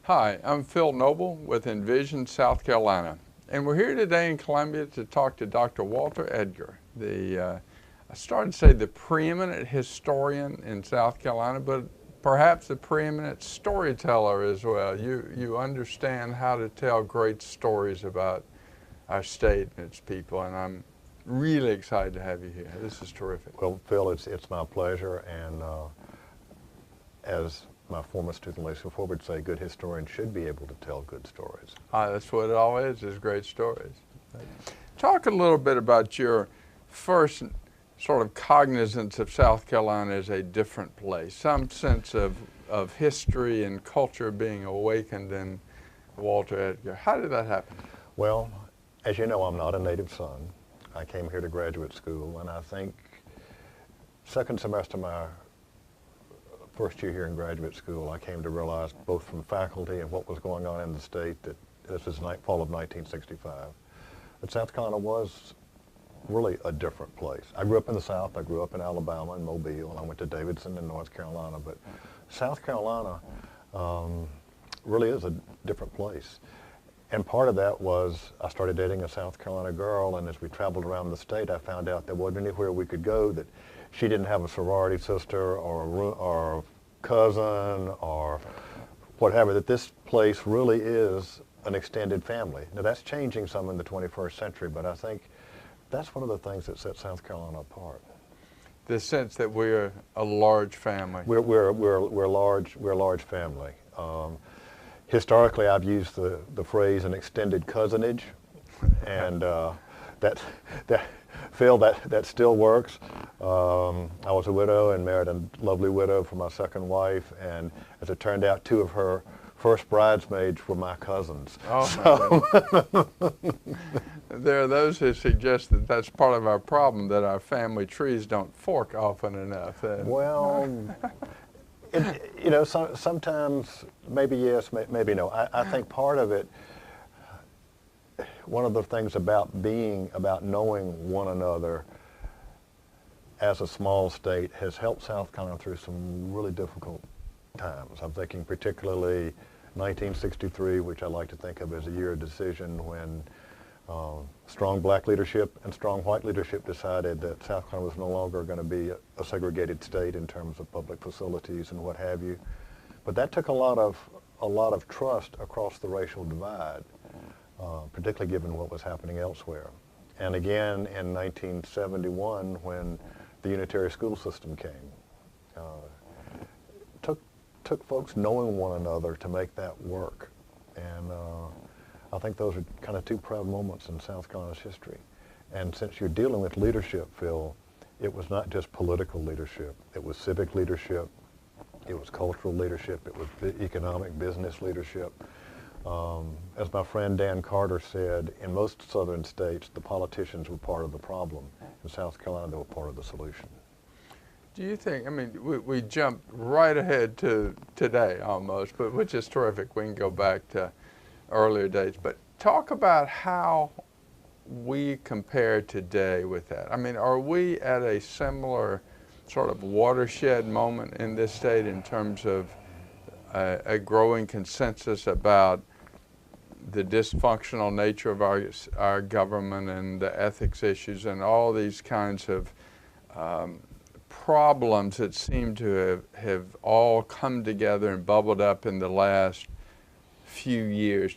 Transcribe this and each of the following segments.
Hi, I'm Phil Noble with Envision, South Carolina, and we're here today in Columbia to talk to Dr. Walter Edgar, I started to say the preeminent historian in South Carolina, but perhaps the preeminent storyteller as well. You understand how to tell great stories about our state and its people, and I'm really excited to have you here. This is terrific. Well, Phil, it's my pleasure, and as my former student Lacey Ford would say, good historians should be able to tell good stories. That's what it all is great stories. Talk a little bit about your first sort of cognizance of South Carolina as a different place, some sense of history and culture being awakened in Walter Edgar. How did that happen? Well, as you know, I'm not a native son. I came here to graduate school, and I think second semester of my first year here in graduate school, I came to realize, both from faculty and what was going on in the state, that this is fall of 1965, that South Carolina was really a different place. I grew up in the South. I grew up in Alabama and Mobile, and I went to Davidson in North Carolina, but South Carolina really is a different place. And part of that was I started dating a South Carolina girl, and as we traveled around the state, I found out there wasn't anywhere we could go that she didn't have a sorority sister or a cousin or whatever, that this place really is an extended family. Now that's changing some in the 21st century, but I think that's one of the things that sets South Carolina apart. The sense that we're a large family. We're a large family. Historically, I've used the phrase an extended cousinage, and Phil, that still works. I was a widow and married a lovely widow for my second wife, and as it turned out, two of her first bridesmaids were my cousins. Oh, there are those who suggest that that's part of our problem, that our family trees don't fork often enough. Well, you know, sometimes maybe yes, maybe no. I think part of it, one of the things about knowing one another as a small state has helped South Carolina through some really difficult times. I'm thinking particularly 1963, which I like to think of as a year of decision when strong black leadership and strong white leadership decided that South Carolina was no longer going to be a segregated state in terms of public facilities and what have you. But that took a lot of trust across the racial divide, particularly given what was happening elsewhere. And again in 1971, when the unitary school system came, took folks knowing one another to make that work. And I think those are kind of two proud moments in South Carolina's history. And since you're dealing with leadership, Phil, it was not just political leadership. It was civic leadership. It was cultural leadership. It was economic business leadership. As my friend Dan Carter said, in most southern states, the politicians were part of the problem. In South Carolina, they were part of the solution. Do you think, I mean, we jumped right ahead to today almost, but which is terrific. We can go back to earlier dates, but talk about how we compare today with that. I mean, are we at a similar sort of watershed moment in this state in terms of a growing consensus about the dysfunctional nature of our government and the ethics issues and all these kinds of problems that seem to have all come together and bubbled up in the last few years?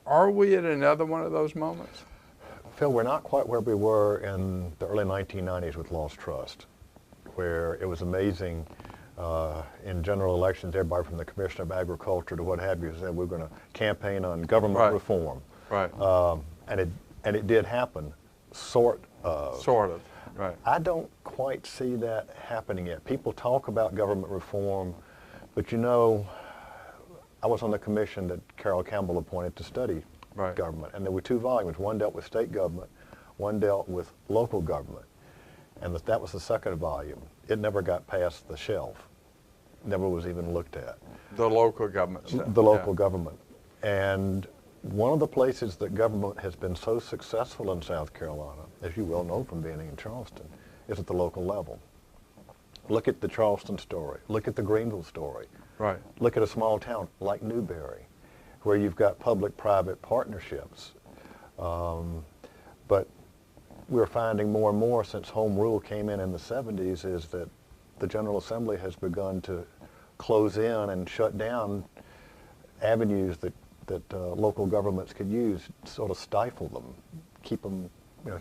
Are we at another one of those moments? Phil, we're not quite where we were in the early 1990s with lost trust, where it was amazing. In general elections, everybody from the Commissioner of Agriculture to what have you said we're going to campaign on government reform. Right. And it did happen, sort of. Sort of, right. I don't quite see that happening yet. People talk about government reform, but you know, I was on the commission that Carol Campbell appointed to study government, and there were two volumes. One dealt with state government, one dealt with local government, and that was the second volume. It never got past the shelf, never was even looked at. The local government stuff. The local government. And one of the places that government has been so successful in South Carolina, as you well know from being in Charleston, is at the local level. Look at the Charleston story. Look at the Greenville story. Right. Look at a small town like Newberry. where you've got public-private partnerships. But we're finding more and more since home rule came in the 70s is that the General Assembly has begun to close in and shut down avenues that local governments could use, sort of stifle them, keep them,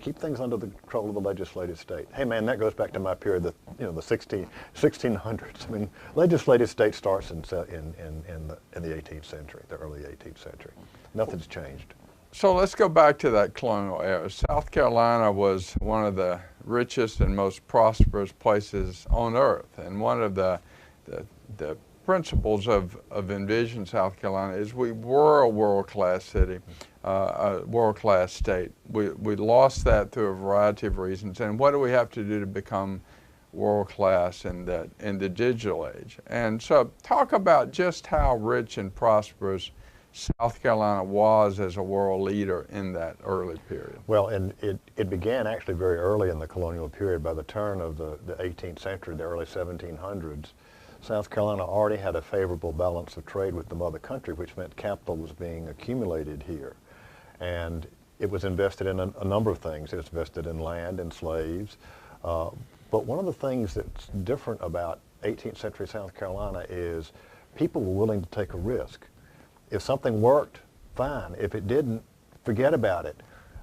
keep things under the control of the legislative state. Hey man, that goes back to my period, the 1600s. I mean, legislative state starts in the 18th century, the early 18th century. Nothing's changed. So let's go back to that colonial era. South Carolina was one of the richest and most prosperous places on earth, and one of the principles of Envision South Carolina is we were a world-class city, a world-class state. We lost that through a variety of reasons, and what do we have to do to become world-class in the digital age? And so talk about just how rich and prosperous South Carolina was as a world leader in that early period. Well, and it began actually very early in the colonial period. By the turn of the 18th century, the early 1700s, South Carolina already had a favorable balance of trade with the mother country, which meant capital was being accumulated here. And it was invested in a number of things. It was invested in land and slaves. But one of the things that's different about 18th century South Carolina is people were willing to take a risk. If something worked, fine. If it didn't, forget about it.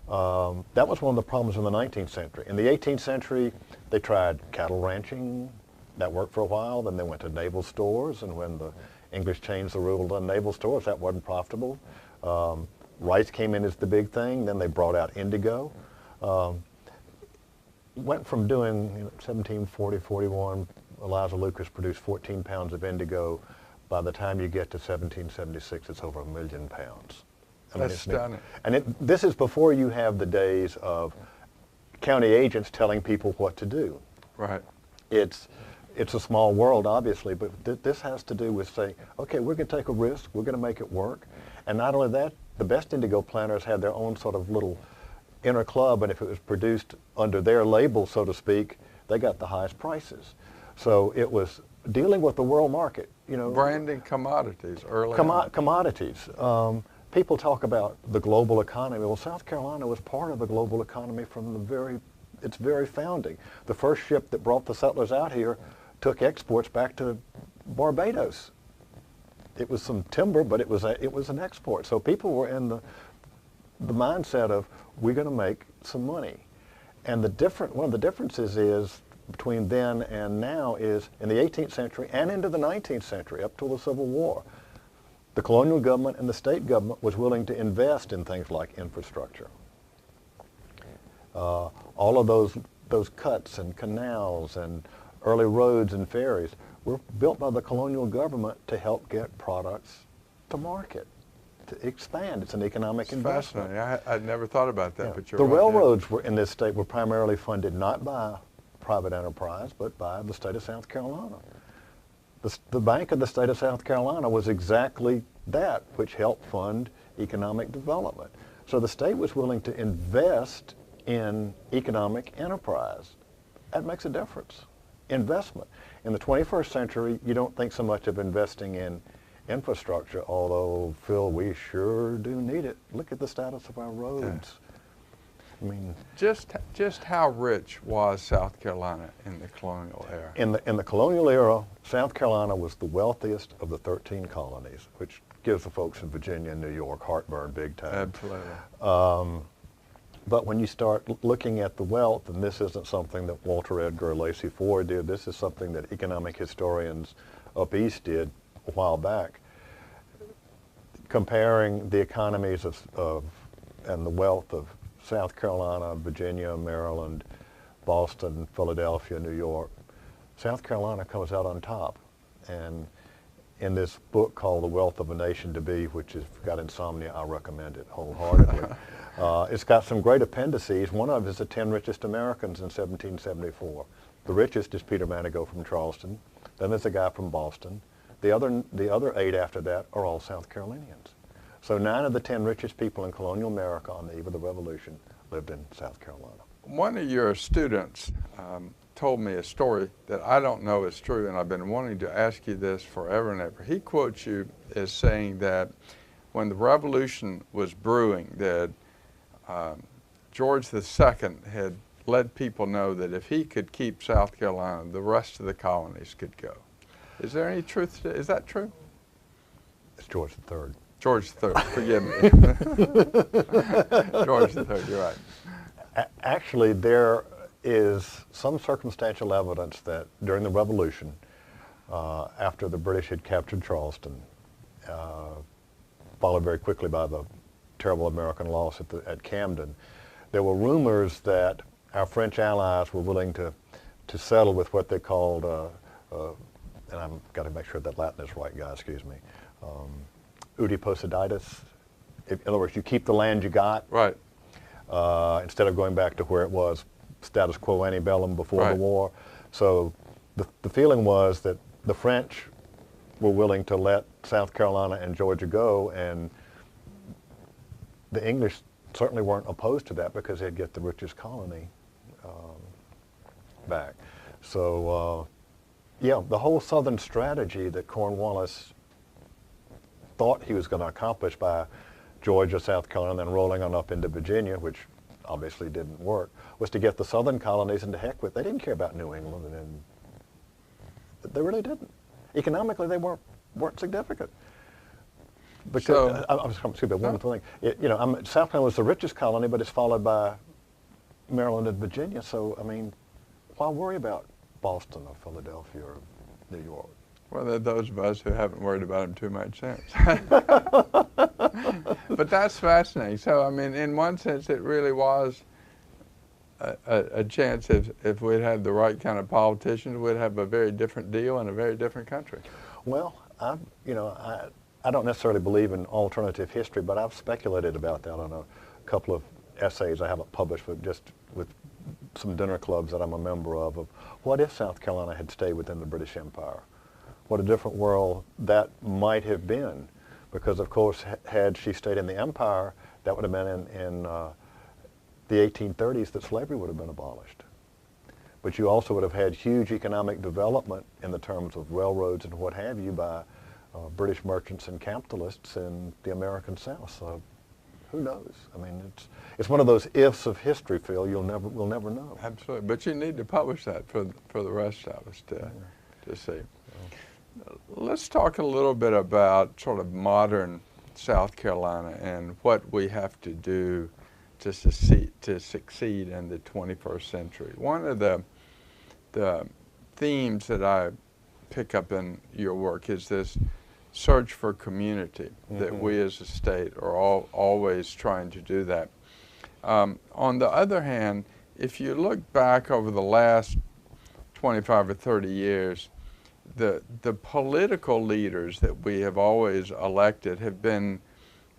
That was one of the problems in the 19th century. In the 18th century, they tried cattle ranching. That worked for a while. Then they went to naval stores, and when the English changed the rule on naval stores, that wasn't profitable. Rice came in as the big thing. Then they brought out indigo. Went from doing 1740, 41, Eliza Lucas produced 14 pounds of indigo. By the time you get to 1776, it's over 1 million pounds. That's stunning. And this is before you have the days of county agents telling people what to do. Right. It's a small world, obviously, but this has to do with saying, okay, we're going to take a risk, we're going to make it work. And not only that, the best indigo planters had their own sort of little inner club, and if it was produced under their label, so to speak, they got the highest prices. So it was dealing with the world market. Branding commodities early on. Commodities. People talk about the global economy. Well, South Carolina was part of the global economy from its very founding. The first ship that brought the settlers out here took exports back to Barbados. It was some timber, but it was an export. So people were in the mindset of, we're going to make some money. And one of the differences is between then and now is in the 18th century and into the 19th century, up till the Civil War, the colonial government and the state government was willing to invest in things like infrastructure. All of those cuts and canals and early roads and ferries were built by the colonial government to help get products to market, to expand. It's an economic investment. Fascinating. I'd never thought about that, but you're the right. railroads were in this state were primarily funded not by private enterprise, but by the state of South Carolina. The Bank of the state of South Carolina was exactly that, which helped fund economic development. So the state was willing to invest in economic enterprise. That makes a difference. Investment. In the 21st century, you don't think so much of investing in infrastructure, although, Phil, we sure do need it. Look at the status of our roads. I mean, just how rich was South Carolina in the colonial era? In the colonial era, South Carolina was the wealthiest of the 13 colonies, which gives the folks in Virginia and New York heartburn big time. Absolutely. But when you start looking at the wealth, and this isn't something that Walter Edgar or Lacey Ford did, this is something that economic historians up east did a while back, comparing the economies and the wealth of South Carolina, Virginia, Maryland, Boston, Philadelphia, New York. South Carolina comes out on top. And in this book called The Wealth of a Nation to Be, which has got insomnia, I recommend it wholeheartedly. It's got some great appendices. One of it is the 10 richest Americans in 1774. The richest is Peter Manigault from Charleston. Then there's a guy from Boston. The other 8 after that are all South Carolinians. So 9 of the 10 richest people in colonial America on the eve of the Revolution lived in South Carolina. One of your students told me a story that I don't know is true, and I've been wanting to ask you this forever and ever. He quotes you as saying that when the revolution was brewing, that George II had let people know that if he could keep South Carolina, the rest of the colonies could go. Is there any truth to, is that true? It's George III. George III, forgive me. George III, you're right. Actually, there is some circumstantial evidence that during the Revolution, after the British had captured Charleston, followed very quickly by the terrible American loss at Camden, there were rumors that our French allies were willing to settle with what they called, and I've got to make sure that Latin is right, guys, excuse me, Oediipus. In other words, you keep the land you got. Right. Instead of going back to where it was status quo antebellum before the war. So the feeling was that the French were willing to let South Carolina and Georgia go, and the English certainly weren't opposed to that because they'd get the richest colony back. So yeah, the whole southern strategy that Cornwallis thought he was going to accomplish by Georgia, South Carolina, and then rolling on up into Virginia, which obviously didn't work, was to get the southern colonies into heck with. They didn't care about New England, and they really didn't. Economically, they weren't significant. Because excuse me, one thing. South Carolina was the richest colony, but it's followed by Maryland and Virginia. So I mean, why worry about Boston or Philadelphia or New York? Well, there are those of us who haven't worried about them too much since. But that's fascinating. So, I mean, in one sense, it really was a chance if we'd had the right kind of politicians, we'd have a very different deal in a very different country. Well, I don't necessarily believe in alternative history, but I've speculated about that on a couple of essays I haven't published, but just with some dinner clubs that I'm a member of what if South Carolina had stayed within the British Empire? What a different world that might have been. Because, of course, had she stayed in the empire, that would have been in the 1830s that slavery would have been abolished. But you also would have had huge economic development in the terms of railroads and what have you by British merchants and capitalists in the American South. So who knows? I mean, it's one of those ifs of history, Phil. We'll never know. Absolutely. But you need to publish that for the rest of us to see. Let's talk a little bit about sort of modern South Carolina and what we have to do to succeed in the 21st century. One of the themes that I pick up in your work is this search for community, that we as a state are always trying to do that. On the other hand, if you look back over the last 25 or 30 years, the political leaders that we have always elected have been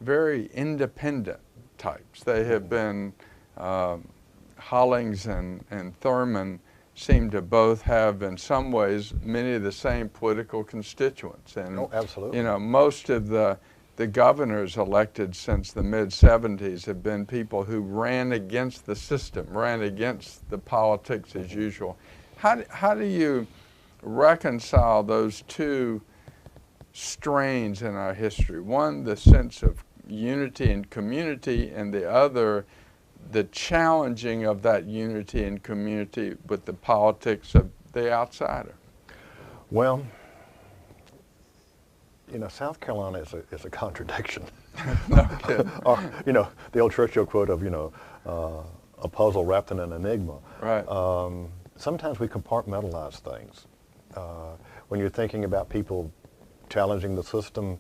very independent types. They have been, Hollings and Thurman seem to both have, in some ways, many of the same political constituents. And, absolutely. Most of the governors elected since the mid-70s have been people who ran against the system, ran against the politics as usual. How do you reconcile those two strains in our history? One, the sense of unity and community, and the other, the challenging of that unity and community with the politics of the outsider. Well, South Carolina is a contradiction. No kidding. Or, the old Churchill quote of, a puzzle wrapped in an enigma. Right. Sometimes we compartmentalize things. When you're thinking about people challenging the system,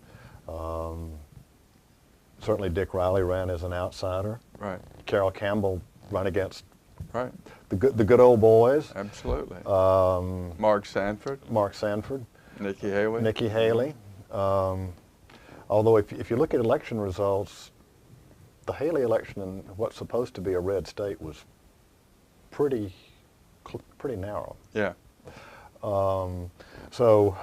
certainly Dick Riley ran as an outsider. Right. Carroll Campbell ran against the good old boys. Absolutely. Mark Sanford. Nikki Haley. Although if you look at election results, the Haley election in what's supposed to be a red state was pretty narrow. Yeah. So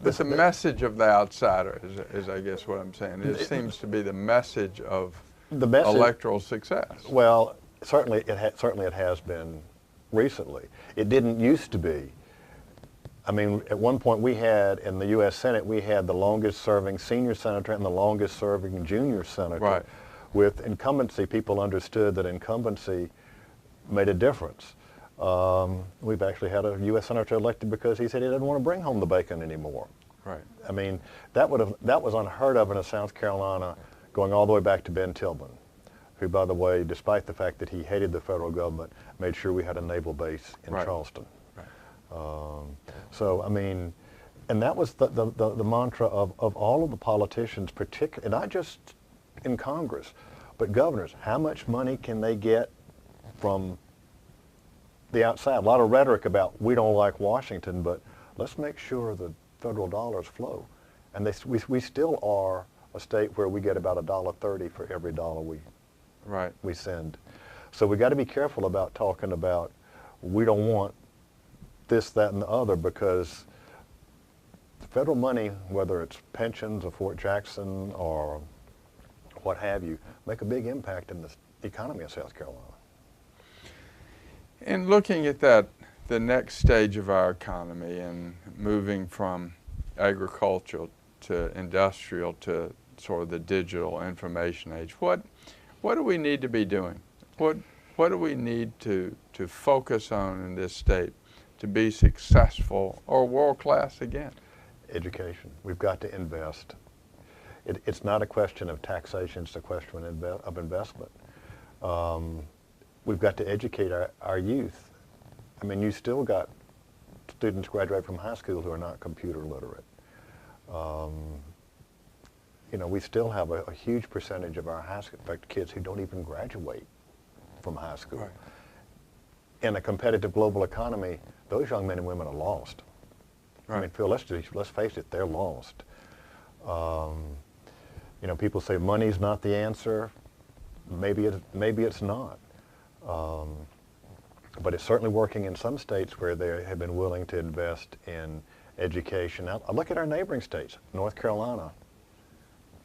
it's a message of the outsider, is I guess what I'm saying. It seems to be the message of electoral success. Well, certainly it has been recently. It didn't used to be I mean, at one point we had, in the U.S. Senate, we had the longest serving senior senator and the longest serving junior senator. Right. With incumbency, people understood that incumbency made a difference. We've actually had a U.S. senator elected because he said he didn't want to bring home the bacon anymore. Right. I mean, that was unheard of in South Carolina, going all the way back to Ben Tillman, who, by the way, despite the fact that he hated the federal government, made sure we had a naval base in Right. Charleston. Right. So, I mean, and that was the mantra of all of the politicians, particularly, not just in Congress, but governors. How much money can they get from the outside? A lot of rhetoric about we don't like Washington, but let's make sure the federal dollars flow. And we still are a state where we get about $1.30 for every dollar we send. So we got to be careful about talking about we don't want this, that, and the other, because the federal money, whether it's pensions or Fort Jackson or what have you, make a big impact in the economy of South Carolina. And looking at that, the next stage of our economy and moving from agricultural to industrial to sort of the digital information age, what do we need to be doing? What do we need to focus on in this state to be successful or world-class again? Education. We've got to invest. It's not a question of taxation, it's a question of investment. We've got to educate our youth. I mean, you still got students graduate from high school who are not computer literate. You know, we still have a huge percentage of our high school, in fact, kids who don't even graduate from high school. Right. In a competitive global economy, those young men and women are lost. Right. I mean, Phil, let's face it, they're lost. You know, people say money's not the answer. Maybe it's not. But it's certainly working in some states where they have been willing to invest in education. Now, look at our neighboring states, North Carolina,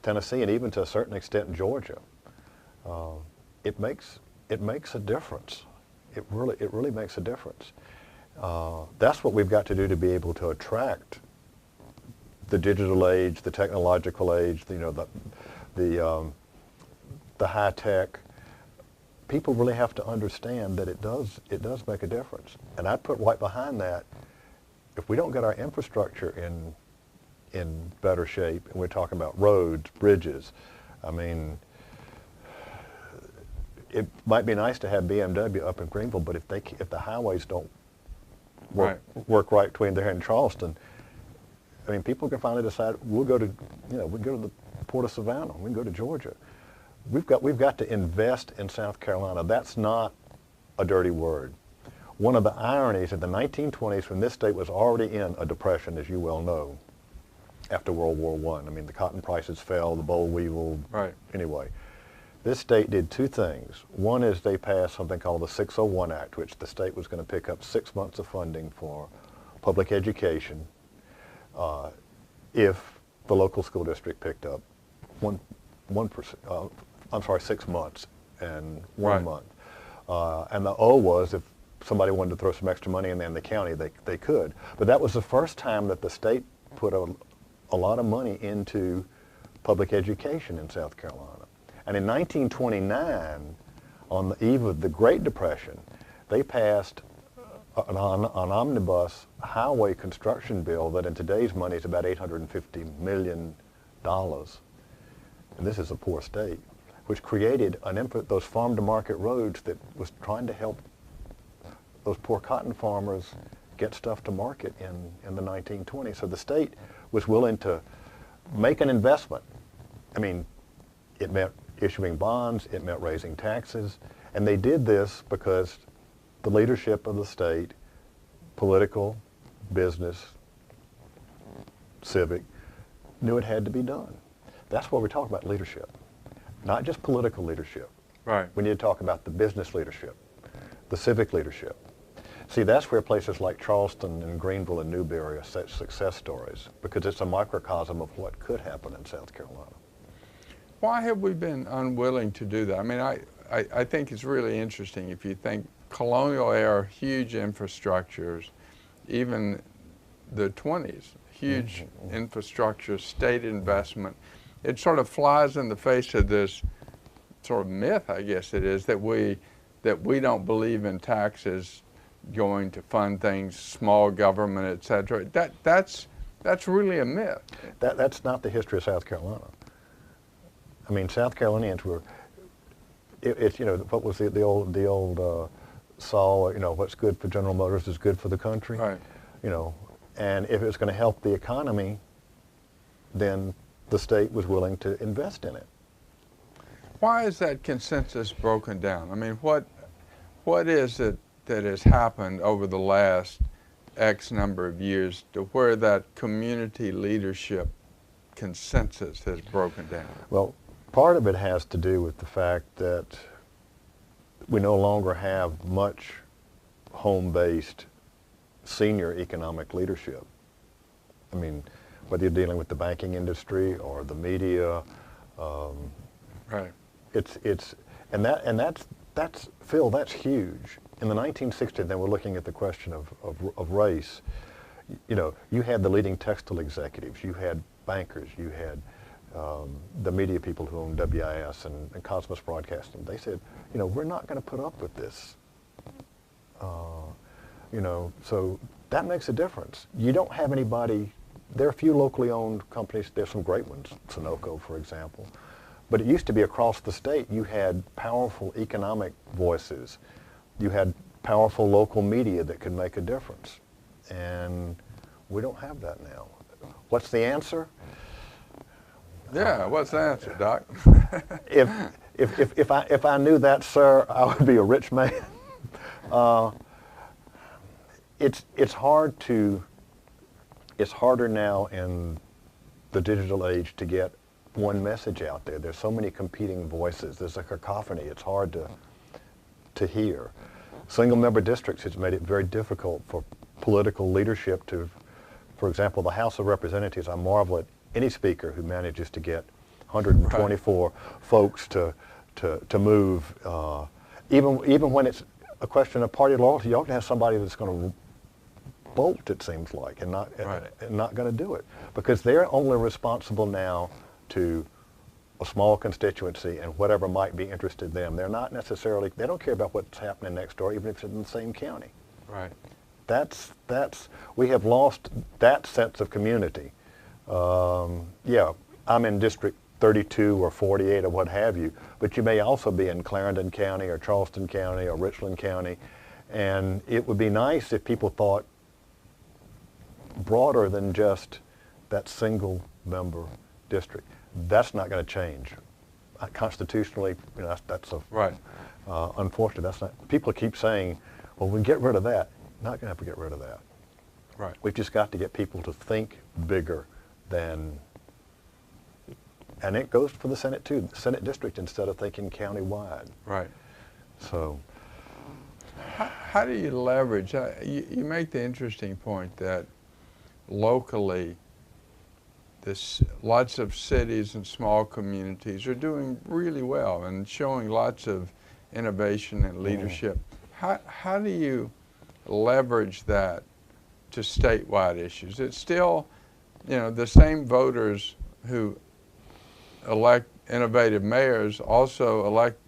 Tennessee, and even to a certain extent Georgia. It makes a difference. It really makes a difference. That's what we've got to do to be able to attract the digital age, the technological age, you know, the high tech. People really have to understand that it does make a difference. And I'd put right behind that, if we don't get our infrastructure in better shape, and we're talking about roads, bridges, I mean, it might be nice to have BMW up in Greenville, but if the highways don't work right between there and Charleston, I mean, people can finally decide we go to the Port of Savannah, we can go to Georgia. We've got to invest in South Carolina. That's not a dirty word. One of the ironies in the 1920s, when this state was already in a depression, as you well know, after World War I. I mean, the cotton prices fell, the boll weevil. Right. Anyway, this state did two things. One is they passed something called the 601 Act, which the state was going to pick up 6 months of funding for public education if the local school district picked up 6 months and 1 month. And the O was if somebody wanted to throw some extra money in there in the county, they could. But that was the first time that the state put a lot of money into public education in South Carolina. And in 1929, on the eve of the Great Depression, they passed an omnibus highway construction bill that in today's money is about $850 million. And this is a poor state, which created those farm-to-market roads that was trying to help those poor cotton farmers get stuff to market in the 1920s. So the state was willing to make an investment. I mean, it meant issuing bonds, it meant raising taxes, and they did this because the leadership of the state, political, business, civic, knew it had to be done. That's what we're talking about, leadership. Not just political leadership. Right. We need to talk about the business leadership, the civic leadership. See, that's where places like Charleston and Greenville and Newberry are such success stories, because it's a microcosm of what could happen in South Carolina. Why have we been unwilling to do that? I mean, I think it's really interesting. If you think colonial era, huge infrastructures, even the 20s. Huge infrastructure, state investment. It sort of flies in the face of this sort of myth, I guess it is, that we don't believe in taxes going to fund things, small government, et cetera. That's really a myth. That's not the history of South Carolina. I mean, South Carolinians were, it's, you know, what was the old saw, you know, what's good for General Motors is good for the country. Right. You know, and if it's going to help the economy, then the state was willing to invest in it. Why is that consensus broken down? I mean, what is it that has happened over the last X number of years to where that community leadership consensus has broken down? Well, part of it has to do with the fact that we no longer have much home-based senior economic leadership. I mean, whether you're dealing with the banking industry or the media, right. And that's Phil, that's huge. In the 1960s, then we're looking at the question of race. You know, you had the leading textile executives, you had bankers, you had the media people who owned WIS and Cosmos Broadcasting. They said, you know, we're not going to put up with this. You know, so that makes a difference. You don't have anybody, there are a few locally owned companies, there's some great ones, Sunoco, for example. But it used to be across the state, you had powerful economic voices. You had powerful local media that could make a difference. And we don't have that now. What's the answer? Yeah, what's the answer, Doc? If I knew that, sir, I would be a rich man. It's harder now in the digital age to get one message out there. There's so many competing voices. There's a cacophony. It's hard to hear. Single member districts has made it very difficult for political leadership to, for example, the House of Representatives. I marvel at any speaker who manages to get 124 folks to move. Even when it's a question of party loyalty, you ought to have somebody that's going to bolt, it seems like, and not going to do it, because they're only responsible now to a small constituency and whatever might be interested them. They're not necessarily, they don't care about what's happening next door, even if it's in the same county. Right. We have lost that sense of community. Yeah, I'm in District 32 or 48 or what have you, but you may also be in Clarendon County or Charleston County or Richland County, and it would be nice if people thought broader than just that single member district. That's not going to change. Constitutionally, you know, that's a, right. Unfortunately, that's not, people keep saying, well, we get rid of that. Not going to have to get rid of that. Right. We've just got to get people to think bigger than, and it goes for the Senate too, the Senate district instead of thinking county-wide. Right. So. How do you leverage, you make the interesting point that locally, lots of cities and small communities are doing really well and showing lots of innovation and leadership. How do you leverage that to statewide issues? It's still, you know, the same voters who elect innovative mayors also elect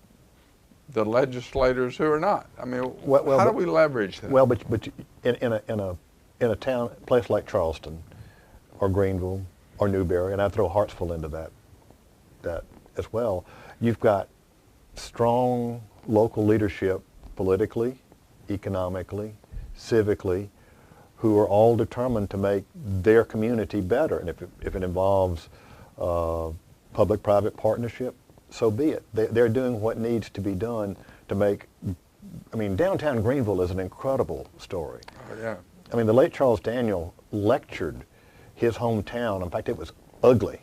the legislators who are not. I mean, how do we leverage that? Well, but in a town, place like Charleston, or Greenville, or Newberry, and I throw Hartsville into that as well. You've got strong local leadership, politically, economically, civically, who are all determined to make their community better. And if it involves public-private partnership, so be it. They're doing what needs to be done to make, I mean, downtown Greenville is an incredible story. Oh, yeah. I mean, the late Charles Daniel lectured his hometown. In fact, it was ugly,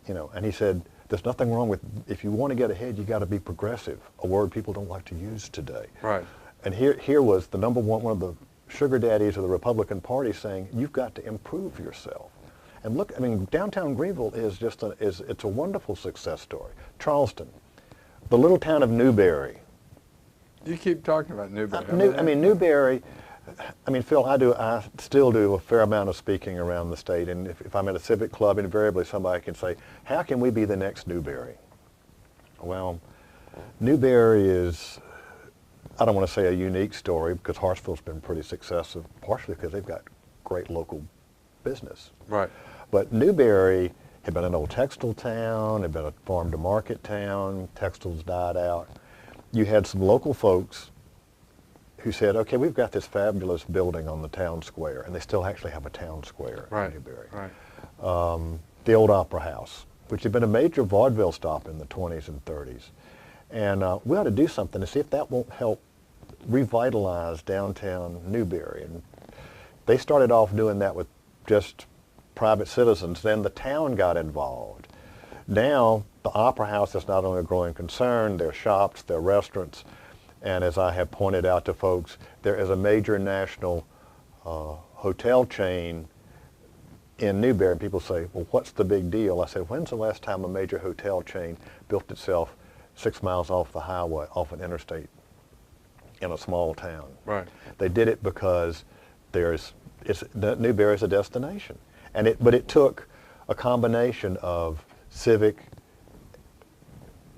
you know, and he said, there's nothing wrong with, if you want to get ahead, you got to be progressive, a word people don't like to use today. Right. And here was the number one of the sugar daddies of the Republican Party saying, you've got to improve yourself. And look, I mean, downtown Greenville is just it's a wonderful success story. Charleston, the little town of Newberry. You keep talking about Newberry. Newberry, I mean, Phil, I still do a fair amount of speaking around the state, and if I'm at a civic club, invariably somebody can say, how can we be the next Newberry? Well, Newberry is, I don't want to say a unique story, because Hartsville's been pretty successful, partially because they've got great local business. Right. But Newberry had been an old textile town, had been a farm-to-market town, textiles died out. You had some local folks who said, okay, we've got this fabulous building on the town square, and they still actually have a town square in Newberry. Right. The old Opera House, which had been a major vaudeville stop in the 20s and 30s. And we ought to do something to see if that won't help revitalize downtown Newberry. And they started off doing that with just private citizens. Then the town got involved. Now, the Opera House is not only a growing concern, there are shops, there are restaurants, and as I have pointed out to folks, there is a major national hotel chain in Newberry. And people say, well, what's the big deal? I said, when's the last time a major hotel chain built itself 6 miles off the highway, off an interstate, in a small town? Right. They did it because Newberry is a destination. But it took a combination of civic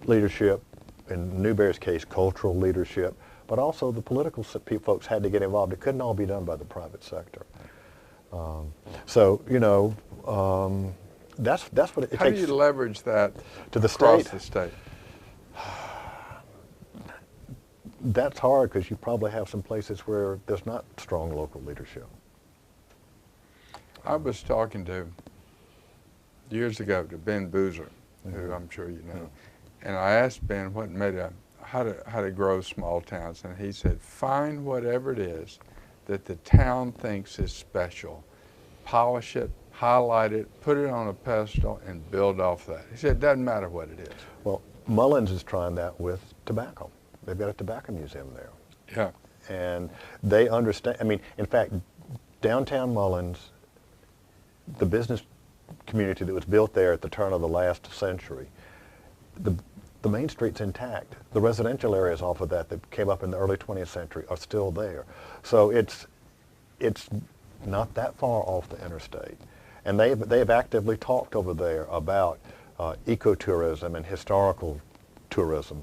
leadership, in Newberry's case, cultural leadership, but also the political folks had to get involved. It couldn't all be done by the private sector. So, you know, that's what it takes. How do you leverage that to the across state? the state? That's hard because you probably have some places where there's not strong local leadership. I was talking to, years ago, to Ben Boozer, who I'm sure you know, and I asked Ben what made how to grow small towns, and he said, find whatever it is that the town thinks is special, polish it, highlight it, put it on a pedestal, and build off that. He said, it doesn't matter what it is. Well, Mullins is trying that with tobacco. They've got a tobacco museum there. Yeah. And they understand, I mean, in fact, downtown Mullins, the business community that was built there at the turn of the last century, the main street's intact. The residential areas off of that came up in the early 20th century are still there. So it's not that far off the interstate. And they've actively talked over there about ecotourism and historical tourism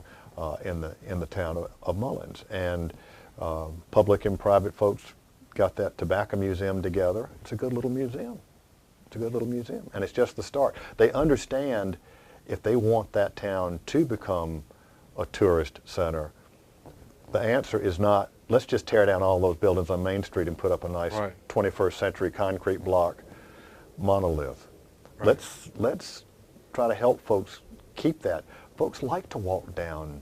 in the town of Mullins. And public and private folks got that tobacco museum together. It's a good little museum. It's a good little museum. And it's just the start. They understand if they want that town to become a tourist center, the answer is not, let's just tear down all those buildings on Main Street and put up a nice 21st century concrete block monolith. Right. Let's try to help folks keep that. Folks like to walk down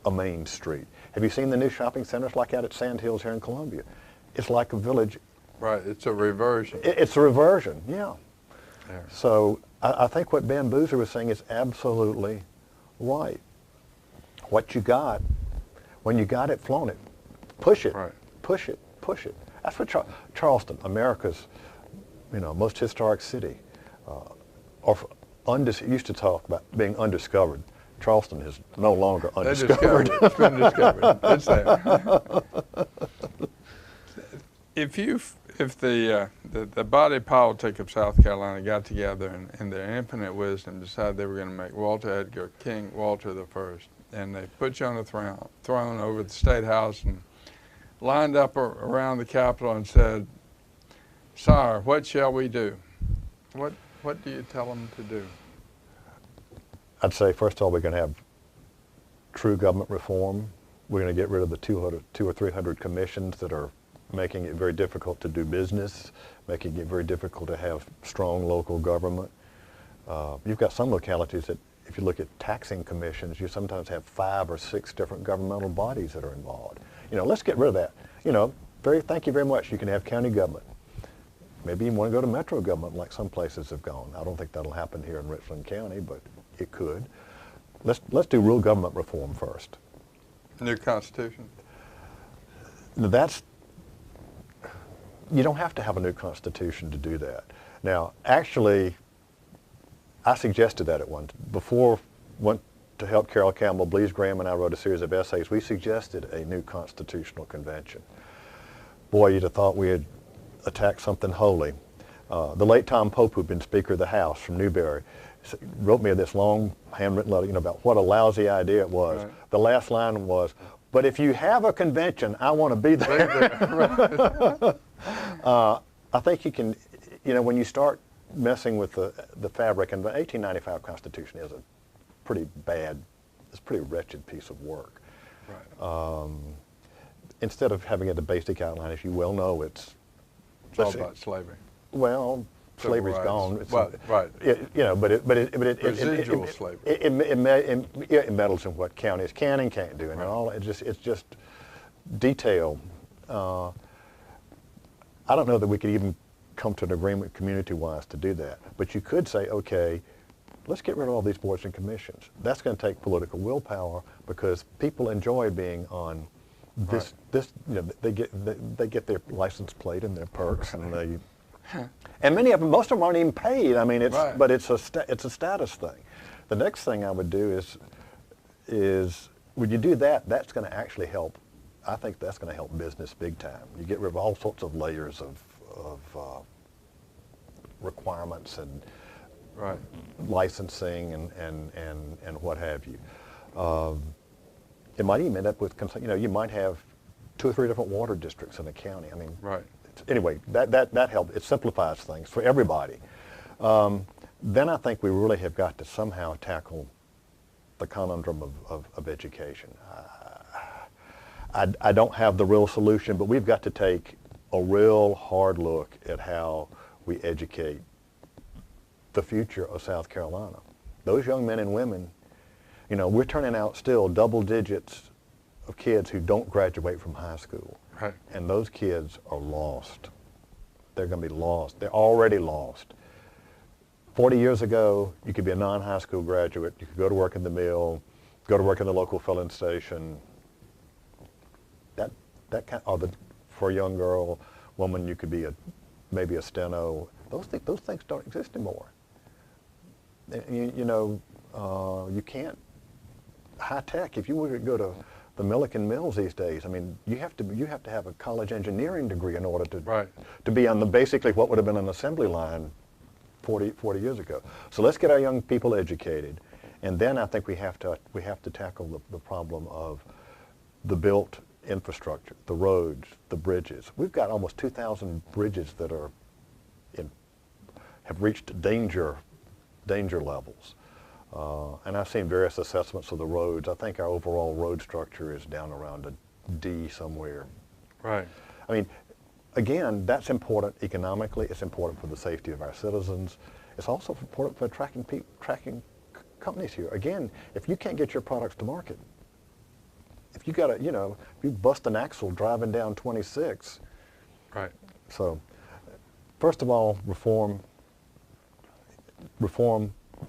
a main street. Have you seen the new shopping centers like out at Sand Hills here in Columbia? It's like a village. Right, it's a reversion. It's a reversion, yeah. Yeah. So I think what Ben Boozer was saying is absolutely right. What you got, when you got it, flown it, push it, push it, push it. That's what Charleston, America's, most historic city, used to talk about being undiscovered. Charleston is no longer undiscovered. It's been discovered. It's there. If the body politic of South Carolina got together and in their infinite wisdom decided they were going to make Walter Edgar King Walter I, and they put you on a throne over the State House and lined up around the Capitol and said, "Sire, what shall we do?" What do you tell them to do? I'd say, first of all, we're going to have true government reform. We're going to get rid of the 200 or 300 commissions that are making it very difficult to do business, making it very difficult to have strong local government. You've got some localities that, if you look at taxing commissions, you sometimes have 5 or 6 different governmental bodies that are involved. Let's get rid of that. Thank you very much. You can have county government. Maybe you want to go to metro government like some places have gone. I don't think that'll happen here in Richland County, but it could. Let's do real government reform first. New Constitution? You don't have to have a new Constitution to do that. Now, actually, I suggested that at one, before went to help Carol Campbell, Blease Graham and I wrote a series of essays. We suggested a new constitutional convention. boy, you'd have thought we had attacked something holy. The late Tom Pope, who'd been Speaker of the House from Newberry, wrote me this long handwritten letter, about what a lousy idea it was. Right. The last line was, "But if you have a convention, I want to be there." I think you can, when you start messing with the fabric, and the 1895 Constitution is a pretty bad, it's a pretty wretched piece of work. Right. Instead of having it a basic outline, as you well know, It's all about slavery. well, Civil slavery's rights. gone. It's Well, right. Residual slavery. It meddles in what counties can and can't do, and Right. all. It's just detail. I don't know that we could even come to an agreement community-wise to do that. But you could say, okay, let's get rid of all these boards and commissions. That's going to take political willpower, because people enjoy being on this. They get their license plate and their perks, and and many of them, most of them aren't even paid. I mean, Right. but it's a status thing. The next thing I would do is when you do that, that's going to actually help. I think that's going to help business big time. You get rid of all sorts of layers of requirements and Right. licensing and what have you. It might even end up with, you might have 2 or 3 different water districts in a county. I mean, Right. anyway, that helps. It simplifies things for everybody. Then I think we really have got to somehow tackle the conundrum of education. I don't have the real solution, but we've got to take a real hard look at how we educate the future of South Carolina. Those young men and women, we're turning out still double digits of kids who don't graduate from high school. Right. And those kids are lost. They're going to be lost. They're already lost. 40 years ago, you could be a non-high school graduate. You could go to work in the mill, go to work in the local filling station. For a young girl, woman, you could be maybe a steno. Those things don't exist anymore. You can't. High tech. If you were to go to the Milliken Mills these days, I mean, you have to have a college engineering degree in order to be on basically what would have been an assembly line 40 years ago. So let's get our young people educated, and then I think we have to tackle the problem of the built infrastructure, the roads, the bridges. We've got almost 2,000 bridges that have reached danger levels. And I've seen various assessments of the roads. I think our overall road structure is down around a D somewhere. Right. I mean, again, that's important economically. It's important for the safety of our citizens. It's also important for attracting companies here. Again, if you can't get your products to market, if you got if you bust an axle driving down 26. Right. So, first of all, reform,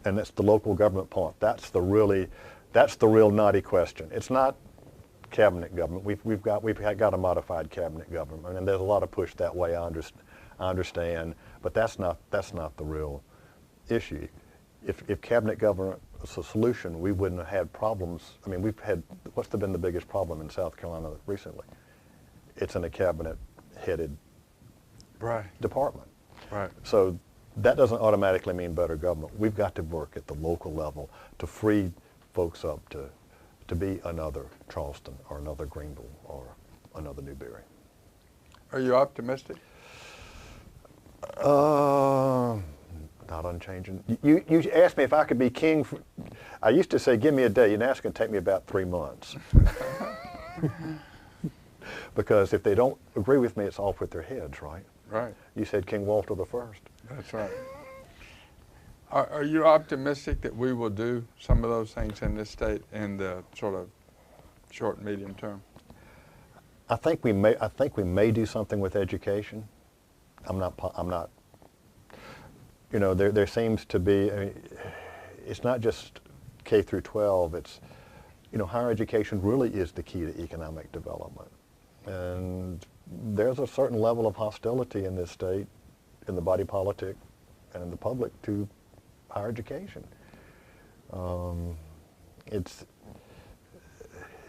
and that's the local government part. That's the real knotty question. It's not cabinet government. We've got a modified cabinet government, and there's a lot of push that way. I understand, but that's not the real issue. If cabinet government was a solution, we wouldn't have had problems. I mean, what's been the biggest problem in South Carolina recently? It's in a cabinet-headed department. Right. So that doesn't automatically mean better government. We've got to work at the local level to free folks up to be another Charleston or another Greenville or another Newberry. Are you optimistic? Not unchanging. You asked me if I could be king. I used to say, give me a day. Now it's going to take me about 3 months. Because if they don't agree with me, it's off with their heads, right? Right. You said King Walter the First. That's right. Are you optimistic that we will do some of those things in this state in the sort of short and medium term? I think we may do something with education. I'm not. There seems to be. It's not just K through 12. It's, higher education really is the key to economic development, and there's a certain level of hostility in this state, in the body politic, and in the public to higher education.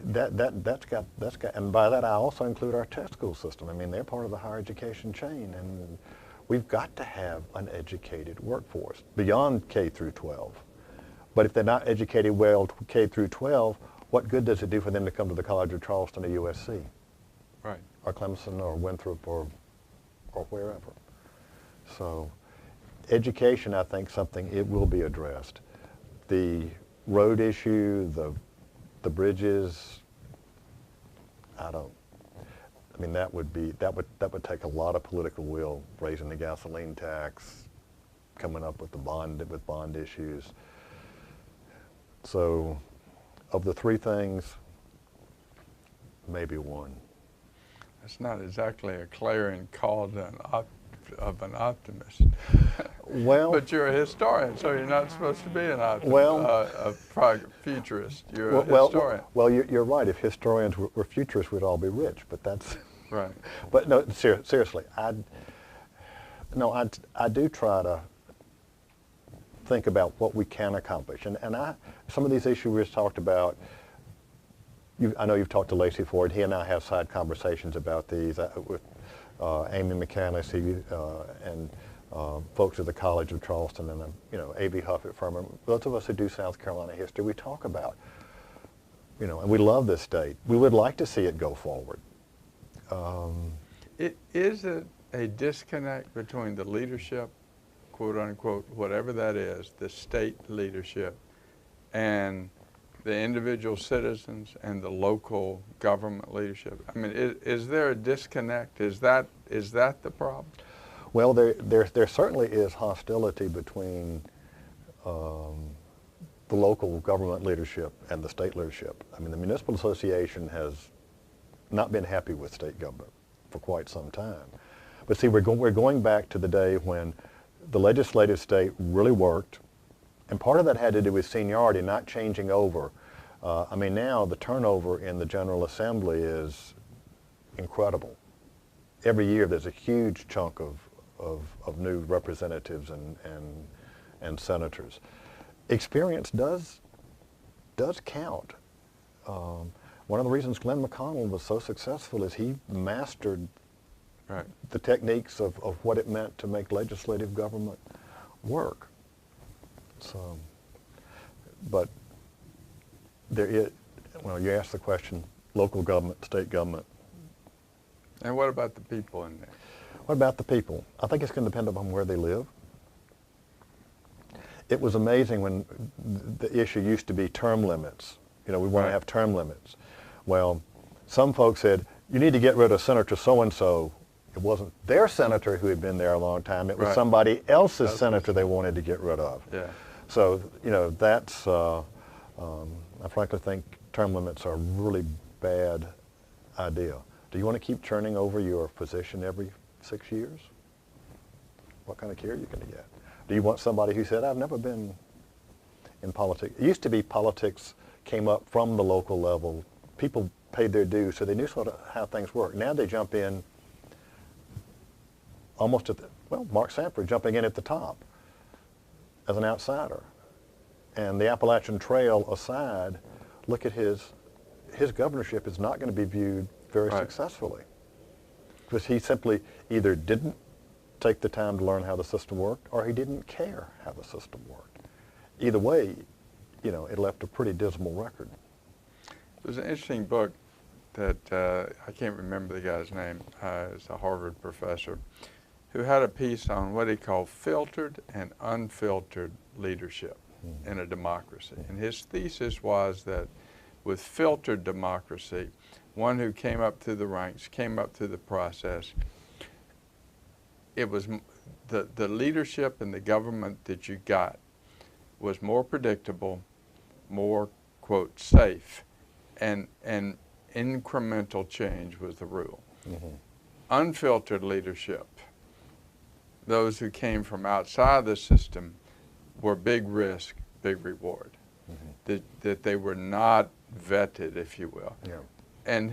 that's got, and by that I also include our test school system. I mean, they're part of the higher education chain, and we've got to have an educated workforce beyond K through 12. But if they're not educated well K through 12, what good does it do for them to come to the College of Charleston or USC? Right. Or Clemson or Winthrop or wherever. So education, I think, something, it will be addressed. The road issue, the bridges, I mean, that would take a lot of political will, raising the gasoline tax, coming up with bond issues. So of the three things, maybe one. That's not exactly a clarion call of an optimist. Well, but you're a historian, so you're not supposed to be an optimist, well, a futurist. You're a historian. Well, you're right. If historians were futurists, we'd all be rich. But that's right. But no, seriously, I do try to think about what we can accomplish, and some of these issues we just talked about. I know you've talked to Lacey Ford. He and I have side conversations about these with Amy McCandless and folks at the College of Charleston and A.V. Huff at Furman. Those of us who do South Carolina history, we talk about, and we love this state. We would like to see it go forward. Is it a disconnect between the leadership, quote unquote, whatever that is, the state leadership, and the individual citizens and the local government leadership? I mean, is there a disconnect? Is that the problem? Well, there certainly is hostility between the local government leadership and the state leadership. I mean, the Municipal Association has not been happy with state government for quite some time. But see, we're going back to the day when the legislative state really worked. And part of that had to do with seniority, not changing over. I mean, now the turnover in the General Assembly is incredible. Every year there's a huge chunk of new representatives and senators. Experience does count. One of the reasons Glenn McConnell was so successful is he mastered the techniques of what it meant to make legislative government work. So, but there is, well, you asked the question, local government, state government. And what about the people in there? What about the people? I think it's going to depend upon where they live. It was amazing when the issue used to be term limits. We want to have term limits. Well, some folks said, you need to get rid of Senator so-and-so. It wasn't their senator who had been there a long time. It was somebody else's senator they wanted to get rid of. Yeah. So, that's, I frankly think term limits are a really bad idea. Do you want to keep turning over your position every 6 years? What kind of care are you going to get? Do you want somebody who said, I've never been in politics? It used to be politics came up from the local level. People paid their dues, so they knew sort of how things work. Now they jump in almost Mark Sanford jumping in at the top as an outsider. And the Appalachian Trail aside, look at his governorship is not going to be viewed very successfully. Because he simply either didn't take the time to learn how the system worked, or he didn't care how the system worked. Either way, it left a pretty dismal record. There's an interesting book that I can't remember the guy's name. It's a Harvard professor who had a piece on what he called filtered and unfiltered leadership in a democracy. And his thesis was that with filtered democracy, one who came up through the ranks, came up through the process, it was the leadership and the government that you got was more predictable, more, quote, safe, and incremental change was the rule. Unfiltered leadership, those who came from outside the system, were big risk, big reward. That they were not vetted, if you will. And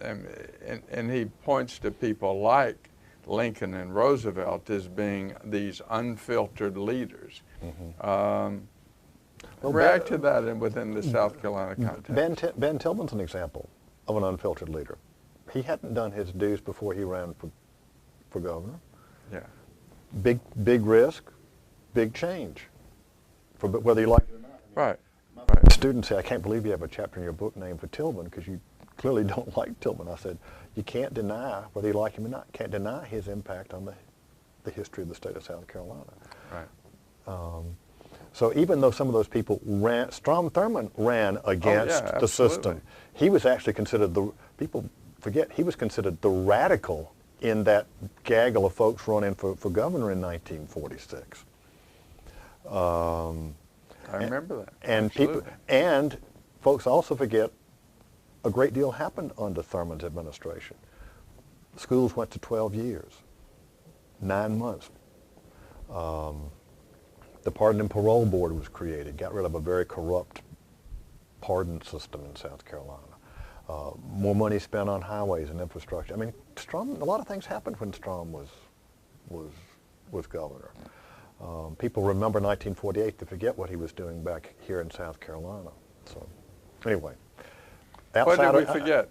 and he points to people like Lincoln and Roosevelt as being these unfiltered leaders. Well, React to that within the South Carolina context. Ben Tillman's an example of an unfiltered leader. He hadn't done his dues before he ran for governor. Yeah. Big risk, big change, for whether you like it or not. Right. Right. Students say, I can't believe you have a chapter in your book named for Tillman because you clearly don't like Tillman. I said, you can't deny, whether you like him or not, can't deny his impact on the history of the state of South Carolina. Right. So even though some of those people ran, Strom Thurmond ran against the system, he was actually considered people forget, he was considered the radical in that gaggle of folks running for governor in 1946. I remember that. And folks also forget a great deal happened under Thurmond's administration. Schools went to 12 years, 9 months. The Pardon and Parole Board was created, got rid of a very corrupt pardon system in South Carolina. More money spent on highways and infrastructure. I mean, a lot of things happened when Strom was governor. People remember 1948, they forget what he was doing back here in South Carolina. So, anyway. What did we forget?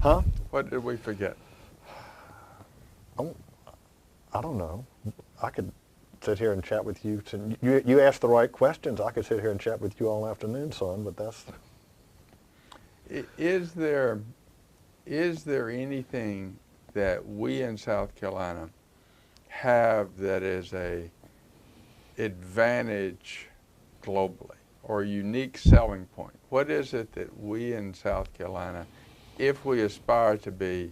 Huh? What did we forget? I don't know. I could sit here and chat with you. You asked the right questions. I could sit here and chat with you all afternoon, son, but that's... Is there anything that we in South Carolina have that is a advantage globally or a unique selling point? What is it that we in South Carolina, if we aspire to be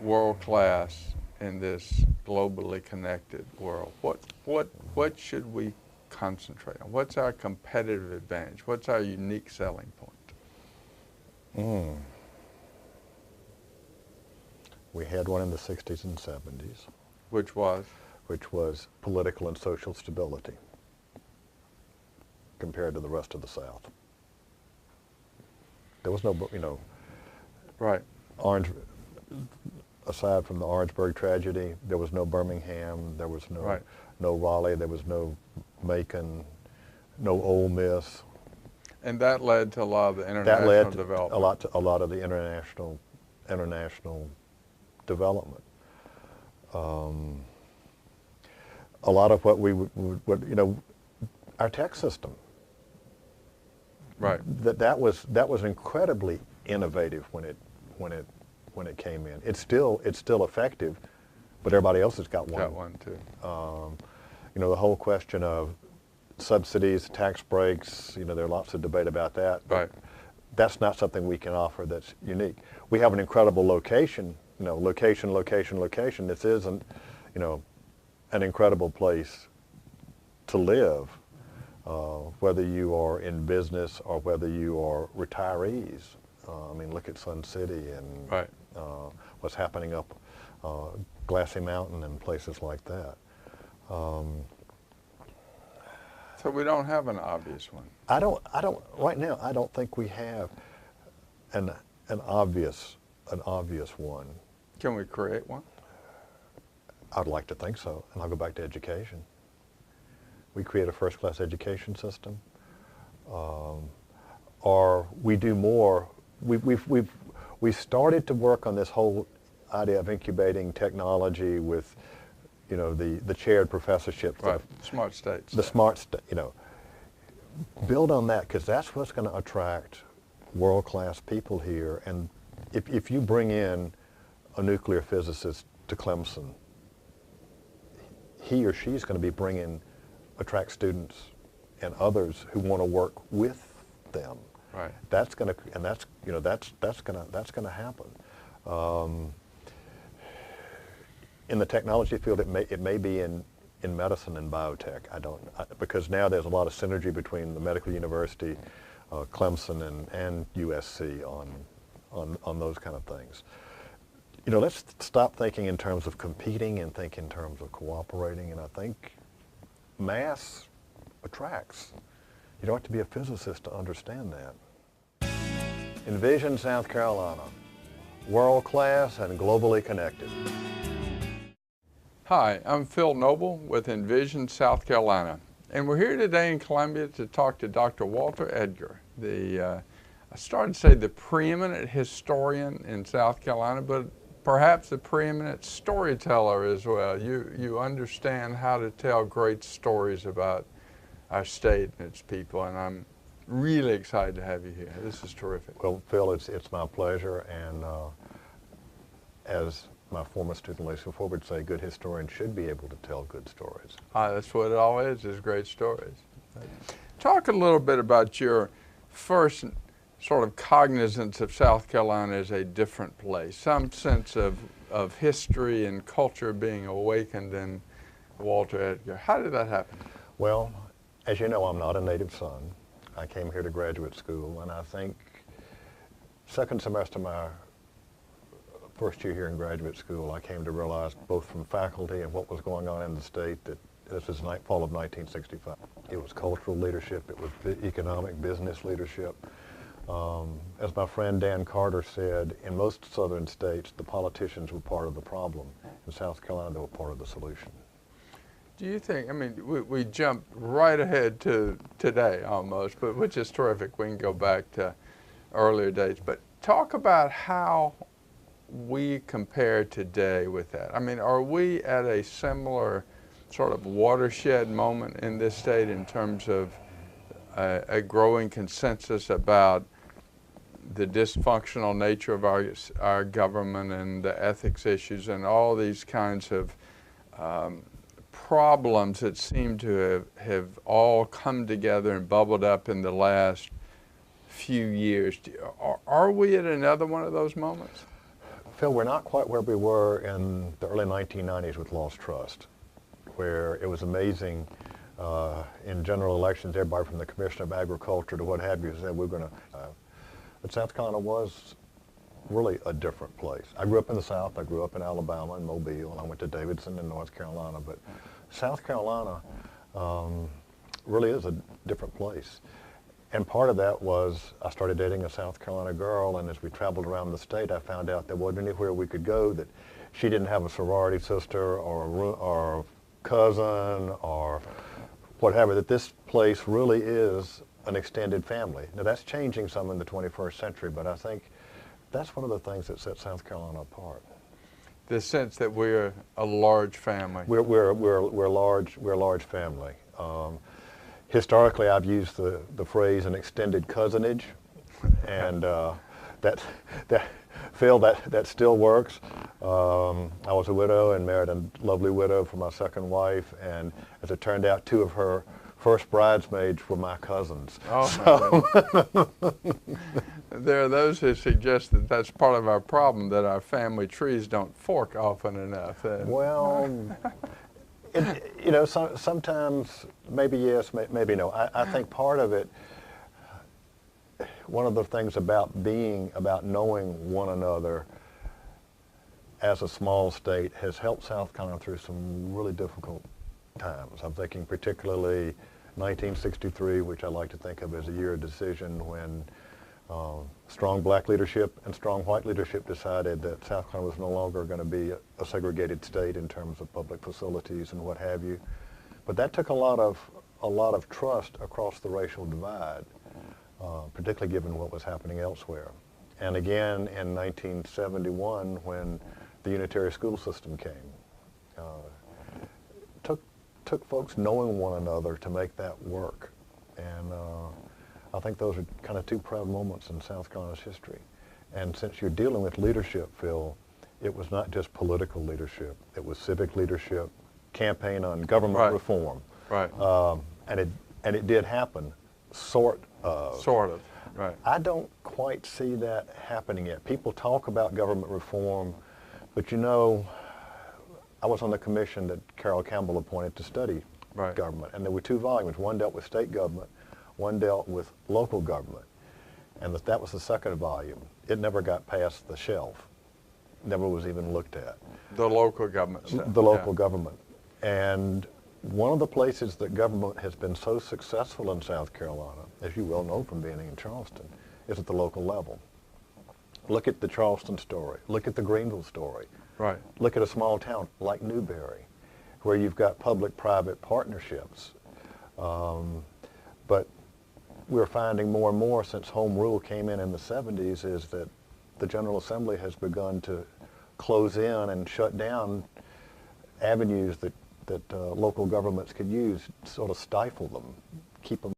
world class in this globally connected world, what should we concentrate on? What's our competitive advantage? What's our unique selling point? We had one in the 60s and 70s. Which was? Which was political and social stability compared to the rest of the South. There was no, right. Aside from the Orangeburg tragedy, there was no Birmingham, there was no Raleigh, there was no Macon, no Ole Miss. And that led to a lot of the international development. A lot of the international development. A lot of what we would our tech system. Right. That was incredibly innovative when it came in. It's still effective, but everybody else has got one. Got one too. The whole question of subsidies, tax breaks, there are lots of debate about that. Right. That's not something we can offer that's unique. We have an incredible location, location. This isn't, an incredible place to live, whether you are in business or whether you are retirees. Look at Sun City and right. What's happening up Glassy Mountain and places like that. So we don't have an obvious one. Right now, I don't think we have an obvious one. Can we create one? I'd like to think so, and I'll go back to education. We create a first-class education system, or we do more. We've started to work on this whole idea of incubating technology with, the chaired professorships. Right. Smart states. The smart state. Build on that, because that's what's going to attract world-class people here. And if you bring in a nuclear physicist to Clemson, he or she's going to be attract students and others who want to work with them. Right. That's going to happen. In the technology field, it may be in medicine and biotech. Because now there's a lot of synergy between the medical university, Clemson and USC on those kind of things. Let's stop thinking in terms of competing and think in terms of cooperating. And I think mass attracts. You don't have to be a physicist to understand that. Envision, South Carolina, world-class and globally connected. Hi, I'm Phil Noble with Envision, South Carolina, And we're here today in Columbia to talk to Dr. Walter Edgar, I started to say the preeminent historian in South Carolina, but perhaps the preeminent storyteller as well. You understand how to tell great stories about our state and its people, and I'm really excited to have you here. This is terrific. Well, Phil, it's my pleasure, and as my former student Lacey Ford would say, good historians should be able to tell good stories. That's what it all is great stories. Talk a little bit about your first sort of cognizance of South Carolina as a different place, some sense of history and culture being awakened in Walter Edgar. How did that happen? Well, as you know, I'm not a native son. I came here to graduate school, and I think second semester my first year here in graduate school, I came to realize both from faculty and what was going on in the state that this is fall of 1965. It was cultural leadership, it was economic business leadership. As my friend Dan Carter said, in most southern states, the politicians were part of the problem. In South Carolina, they were part of the solution. Do you think, I mean, we jumped right ahead to today almost, but which is terrific. We can go back to earlier dates, but talk about how we compare today with that. I mean, are we at a similar sort of watershed moment in this state in terms of a growing consensus about the dysfunctional nature of our government and the ethics issues and all these kinds of problems that seem to have all come together and bubbled up in the last few years? Are we at another one of those moments? Phil, we're not quite where we were in the early 1990s with Lost Trust, where it was amazing. In general elections, everybody from the Commissioner of Agriculture to what have you said we're going to. But South Carolina was really a different place. I grew up in the South. I grew up in Alabama and Mobile, and I went to Davidson in North Carolina. But South Carolina really is a different place. And part of that was I started dating a South Carolina girl, and as we traveled around the state, I found out there wasn't anywhere we could go that she didn't have a sorority sister or a cousin or whatever, that this place really is an extended family. Now that's changing some in the 21st century, but I think that's one of the things that sets South Carolina apart. The sense that we're a large family. We're a large family. Historically, I've used the phrase an extended cousinage, and Phil, that still works. I was a widow and married a lovely widow for my second wife, and as it turned out, two of her first bridesmaids were my cousins. Oh, so. There are those who suggest that that's part of our problem, that our family trees don't fork often enough. Well, you know, sometimes maybe yes, maybe no. I think part of it, one of the things about knowing one another as a small state has helped South Carolina through some really difficult times. I'm thinking particularly 1963, which I like to think of as a year of decision when strong black leadership and strong white leadership decided that South Carolina was no longer going to be a segregated state in terms of public facilities and what have you. But that took a lot of trust across the racial divide, particularly given what was happening elsewhere. And again in 1971 when the unitary school system came. Took folks knowing one another to make that work. And I think those are kind of two proud moments in South Carolina's history. And since you're dealing with leadership, Phil, it was not just political leadership. It was civic leadership, campaign on government reform. Right. And it did happen, sort of. Sort of, right. I don't quite see that happening yet. People talk about government reform, but you know, I was on the commission that Carol Campbell appointed to study government, and there were two volumes. One dealt with state government, one dealt with local government, and that was the second volume. It never got past the shelf, never was even looked at. The local government stuff. The local government. And one of the places that government has been so successful in South Carolina, as you well know from being in Charleston, is at the local level. Look at the Charleston story. Look at the Greenville story. Right. Look at a small town like Newberry, where you've got public-private partnerships. But we're finding more and more since home rule came in the 70s is that the General Assembly has begun to close in and shut down avenues that local governments could use, sort of stifle them, keep them